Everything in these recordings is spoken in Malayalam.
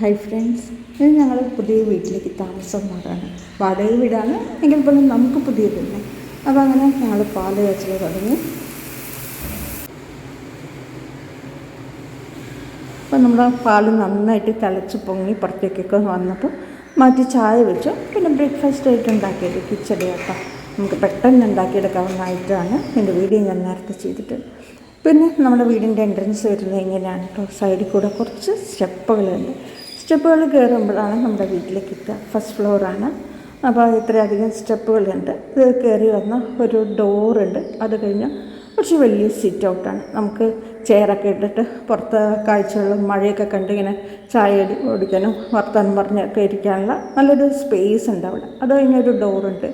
ഹായ് ഫ്രണ്ട്സ്, ഇത് ഞങ്ങൾ പുതിയ വീട്ടിലേക്ക് താമസം മാറാണ്. വാടക വീടാണ് എങ്കിൽ പോലും നമുക്ക് പുതിയതല്ലേ. അപ്പോൾ അങ്ങനെ ഞങ്ങൾ പാല് കാച്ചൽ തുടങ്ങി. അപ്പോൾ നമ്മുടെ പാല് നന്നായിട്ട് തിളച്ച് പൊങ്ങി പുറത്തേക്കൊക്കെ വന്നപ്പോൾ മാറ്റി ചായ വെച്ചു. പിന്നെ ബ്രേക്ക്ഫാസ്റ്റ് ആയിട്ട് ഉണ്ടാക്കിയത് കിച്ചടി കേട്ടോ. നമുക്ക് പെട്ടെന്ന് ഉണ്ടാക്കിയെടുക്കാവുന്നതായിട്ടാണ് എൻ്റെ വീഡിയോ ഞാൻ നേരത്തെ ചെയ്തിട്ടുണ്ട്. പിന്നെ നമ്മുടെ വീടിൻ്റെ എൻട്രൻസ് വരുന്നത് ഇങ്ങനെയാണ് കേട്ടോ. സൈഡിൽ കൂടെ കുറച്ച് സ്റ്റെപ്പുകളുണ്ട്. സ്റ്റെപ്പുകൾ കയറുമ്പോഴാണ് നമ്മുടെ വീട്ടിലേക്ക് എത്തുക. ഫസ്റ്റ് ഫ്ലോറാണ്. അപ്പോൾ ഇത്രയധികം സ്റ്റെപ്പുകളുണ്ട്. ഇത് കയറി വന്ന ഒരു ഡോറുണ്ട്. അത് കഴിഞ്ഞ് കുറച്ച് വലിയ സിറ്റ് ഔട്ടാണ്. നമുക്ക് ചെയറൊക്കെ ഇട്ടിട്ട് പുറത്ത് കാഴ്ചകളും മഴയൊക്കെ കണ്ട് ഇങ്ങനെ ചായ കുടിക്കാനും വർത്തമാനം പറഞ്ഞൊക്കെ ഇരിക്കാനുള്ള നല്ലൊരു സ്പേസ് ഉണ്ട് അവിടെ. അത് കഴിഞ്ഞൊരു ഡോറുണ്ട്,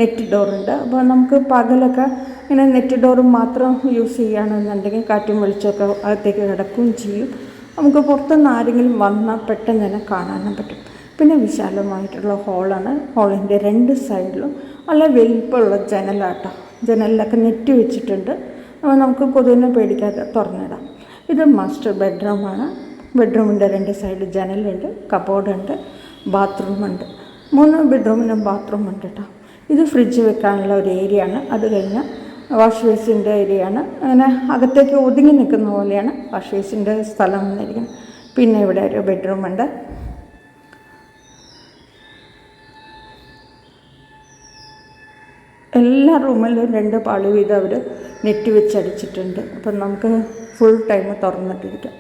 നെറ്റ് ഡോറുണ്ട്. അപ്പോൾ നമുക്ക് പകലൊക്കെ ഇങ്ങനെ നെറ്റ് ഡോറ് മാത്രം യൂസ് ചെയ്യുകയാണെന്നുണ്ടെങ്കിൽ കാറ്റും വെളിച്ചമൊക്കെ അകത്തേക്ക് കിടക്കുകയും ചെയ്യും. നമുക്ക് പുറത്തുനിന്ന് ആരെങ്കിലും വന്നാൽ പെട്ടെന്ന് തന്നെ കാണാനും പറ്റും. പിന്നെ വിശാലമായിട്ടുള്ള ഹോളാണ്. ഹോളിൻ്റെ രണ്ട് സൈഡിലും നല്ല വലിപ്പമുള്ള ജനലാട്ടോ. ജനലിലൊക്കെ നെറ്റ് വെച്ചിട്ടുണ്ട്. അപ്പോൾ നമുക്ക് കൊതുകിനെ പേടിക്കാതെ തുറന്നിടാം. ഇത് മാസ്റ്റർ ബെഡ്റൂമാണ്. ബെഡ്റൂമിൻ്റെ രണ്ട് സൈഡ് ജനലുണ്ട്, കബോർഡുണ്ട്, ബാത്റൂമുണ്ട്. 3 ബെഡ്റൂമിനും ബാത്റൂമുണ്ട് കേട്ടോ. ഇത് ഫ്രിഡ്ജ് വെക്കാനുള്ള ഒരു ഏരിയ ആണ്. അത് കഴിഞ്ഞ് വാഷ് ബേസിൻ്റെ ഏരിയയാണ്. അങ്ങനെ അകത്തേക്ക് ഒതുങ്ങി നിൽക്കുന്ന പോലെയാണ് വാഷ് ബേസിൻ്റെ സ്ഥലം വന്നിരിക്കുന്നത്. പിന്നെ ഇവിടെ ഒരു ബെഡ്റൂമുണ്ട്. എല്ലാ റൂമിലും 2 പാളി വീതം അവർ നെറ്റ് വെച്ചടിച്ചിട്ടുണ്ട്. അപ്പം നമുക്ക് ഫുൾ ടൈം തുറന്നിട്ടിരിക്കാം.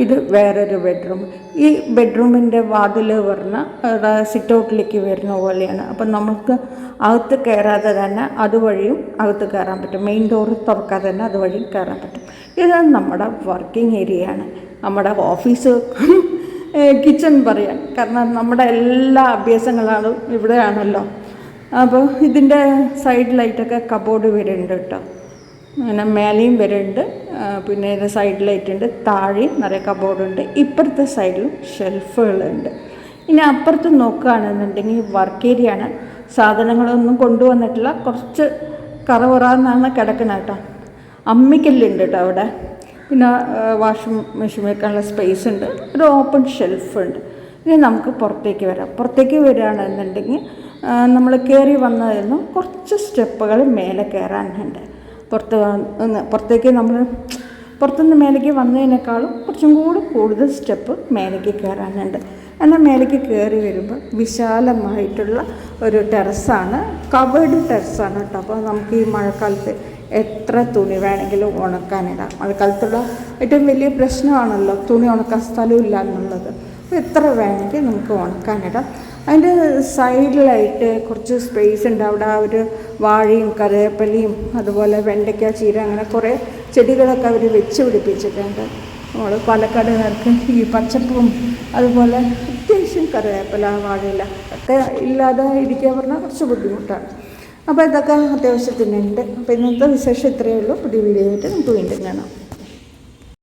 ഇത് വേറൊരു ബെഡ്റൂം. ഈ ബെഡ്റൂമിൻ്റെ വാതിൽ പറഞ്ഞ സിറ്റ് ഔട്ടിലേക്ക് വരുന്ന പോലെയാണ്. അപ്പം നമുക്ക് അകത്ത് കയറാതെ തന്നെ അതുവഴിയും അകത്ത് കയറാൻ പറ്റും. മെയിൻ ഡോറ് തുറക്കാതെ തന്നെ അതുവഴി കയറാൻ പറ്റും. ഇത് നമ്മുടെ വർക്കിംഗ് ഏരിയയാണ്. നമ്മുടെ ഓഫീസ് കിച്ചൺ പറയാൻ. കാരണം നമ്മുടെ എല്ലാ അഭ്യാസങ്ങളും ഇവിടെയാണല്ലോ. അപ്പോൾ ഇതിൻ്റെ സൈഡ് ലൈറ്റൊക്കെ കബോർഡ് വരുന്നുണ്ട് കേട്ടോ. അങ്ങനെ മേലെയും വരുന്നുണ്ട്. പിന്നെ ഇത് സൈഡ് ലൈറ്റ് ഉണ്ട്. താഴെയും നിറയെ കബോർഡുണ്ട്. ഇപ്പുറത്തെ സൈഡിലും ഷെൽഫുകളുണ്ട്. ഇനി അപ്പുറത്ത് നോക്കുകയാണെന്നുണ്ടെങ്കിൽ വർക്ക് ഏരിയ ആണ്. സാധനങ്ങളൊന്നും കൊണ്ടുവന്നിട്ടില്ല. കുറച്ച് കറവറാന്നാണ് കിടക്കുന്നത് കേട്ടോ. അമ്മിക്കല്ലുണ്ട് കേട്ടോ അവിടെ. പിന്നെ വാഷിംഗ് മെഷീൻ വെക്കാനുള്ള സ്പേസ് ഉണ്ട്. ഒരു ഓപ്പൺ ഷെൽഫുണ്ട്. ഇനി നമുക്ക് പുറത്തേക്ക് വരാം. പുറത്തേക്ക് വരികയാണെന്നുണ്ടെങ്കിൽ നമ്മൾ കയറി വന്നതിൽ കുറച്ച് സ്റ്റെപ്പുകൾ മേലെ കയറാനുണ്ട്. പുറത്തേക്ക് നമ്മൾ പുറത്തുനിന്ന് മേലേക്ക് വന്നതിനേക്കാളും കുറച്ചും കൂടി കൂടുതൽ സ്റ്റെപ്പ് മേലേക്ക് കയറാനുണ്ട്. എന്നാൽ മേലേക്ക് കയറി വരുമ്പോൾ വിശാലമായിട്ടുള്ള ഒരു ടെറസാണ്. കവേർഡ് ടെറസാണ് കേട്ടോ. അപ്പോൾ നമുക്ക് ഈ മഴക്കാലത്ത് എത്ര തുണി വേണമെങ്കിലും ഉണക്കാനിടാം. മഴക്കാലത്തുള്ള ഏറ്റവും വലിയ പ്രശ്നമാണല്ലോ തുണി ഉണക്കാൻ സ്ഥലമില്ല എന്നുള്ളത്. അപ്പോൾ എത്ര വേണമെങ്കിൽ നമുക്ക് ഉണക്കാനിടാം. അതിൻ്റെ സൈഡിലായിട്ട് കുറച്ച് സ്പേസ് ഉണ്ട്. അവിടെ ഒരു വാഴയും കറിവേപ്പിലയും അതുപോലെ വെണ്ടയ്ക്ക, ചീര, അങ്ങനെ കുറേ ചെടികളൊക്കെ അവർ വെച്ച് പിടിപ്പിച്ചിട്ടുണ്ട്. നമ്മൾ പാലക്കാടുകാർക്ക് ഈ പച്ചപ്പും അതുപോലെ അത്യാവശ്യം കറിവേപ്പില, വാഴയില ഒക്കെ ഇല്ലാതെ ഇരിക്കുക പറഞ്ഞാൽ കുറച്ച് ബുദ്ധിമുട്ടാണ്. അപ്പോൾ ഇതൊക്കെ അത്യാവശ്യത്തിനുണ്ട്. അപ്പോൾ ഇന്നത്തെ വിശേഷം ഇത്രയേ ഉള്ളൂ. പുതിയ വീഡിയോ ആയിട്ട് നമുക്ക് വീണ്ടും കാണാം.